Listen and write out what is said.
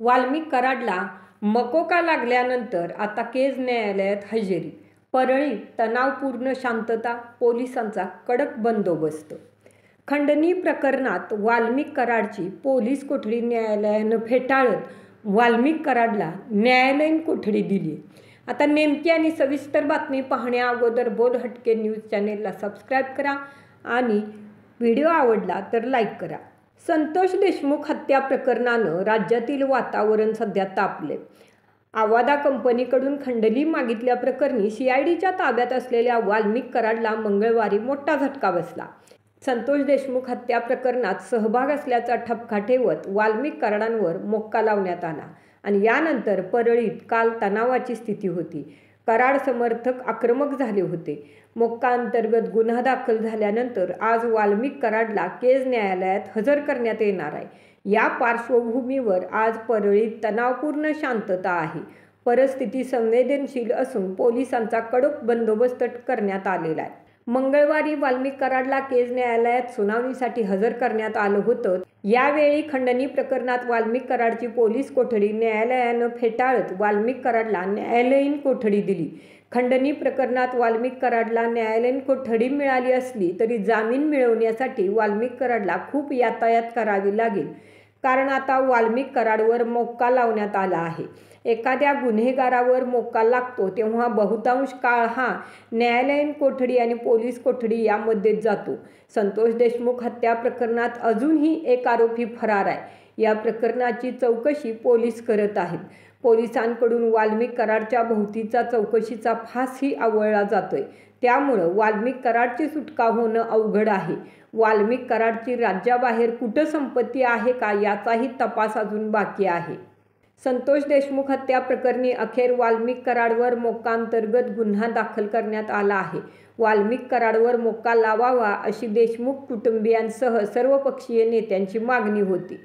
वाल्मिक कराडला मकोका लागल्यानंतर आता केज न्यायालयात हजेरी. परळीत तणावपूर्ण शांतता, पोलिसांचा कडक बंदोबस्त. खंडणी प्रकरणात वाल्मिक कराडची पोलीस कोठडी न्यायालयानं फेटाळत वाल्मिक कराडला न्यायालयीन कोठडी दिली. आता नेमकी आणि सविस्तर बातमी पाहण्या अगोदर बोलहटके न्यूज चॅनेलला सबस्क्राईब करा आणि व्हिडिओ आवडला तर लाईक करा. संतोष देशमुख हत्या प्रकरणानं राज्यातील वातावरण सध्या तापले. आवादा कंपनीकडून खंडणी मागितल्याप्रकरणी सीआयडीच्या ताब्यात असलेल्या वाल्मिक कराडला मंगळवारी मोठा झटका बसला. संतोष देशमुख हत्या प्रकरणात सहभाग असल्याचा ठपका ठेवत वाल्मिक कराडांवर मोक्का लावण्यात आला आणि यानंतर परळीत काल तणावाची स्थिती होती. कराड समर्थक आक्रमक झाले होते. मोक्का अंतर्गत गुन्हा दाखल झाल्यानंतर आज वाल्मिक कराडला केज न्यायालयात हजर करण्यात येणार आहे. या पार्श्वभूमीवर आज परळीत तणावपूर्ण शांतता आहे. परिस्थिती संवेदनशील असून पोलिसांचा कडक बंदोबस्त करण्यात आलेला आहे. मंगळवारी वाल्मिक कराडला केज न्यायालयात सुनावणीसाठी हजर करण्यात आलं होतं. यावेळी खंडणी प्रकरणात वाल्मिक कराडची पोलीस कोठडी न्यायालयानं फेटाळत वाल्मिक कराडला न्यायालयीन कोठडी दिली. खंडणी प्रकरणात वाल्मिक कराडला न्यायालयीन कोठडी मिळाली असली तरी जामीन मिळवण्यासाठी वाल्मिक कराडला खूप यातायात करावी लागेल. कारण आता वाल्मिक कराडवर मोक्का लावण्यात आला आहे. एखाद्या गुन्हेगारावर मोक्का लागतो तेव्हा बहुतांश काळ हा न्यायालयीन कोठडी आणि पोलीस कोठडी यामध्येच जातो. संतोष देशमुख हत्या प्रकरणात अजूनही एक आरोपी फरार आहे. या प्रकरणाची चौकशी पोलीस करत आहेत. पोलिसांकडून वाल्मिक कराडच्या भोवतीचा चौकशीचा फासही आवळला जातोय. त्यामुळं वाल्मिक कराडची सुटका होणं अवघड आहे. वाल्मिक कराडची राज्याबाहेर कुठं संपत्ती आहे का याचाही तपास अजून बाकी आहे. संतोष देशमुख हत्या प्रकरणी अखेर वाल्मिक कराडवर मोक्का अंतर्गत गुन्हा दाखल करण्यात आला आहे. वाल्मिक कराडवर मोक्का लावावा अशी देशमुख कुटुंबियांसह सर्वपक्षीय नेत्यांची मागणी होती.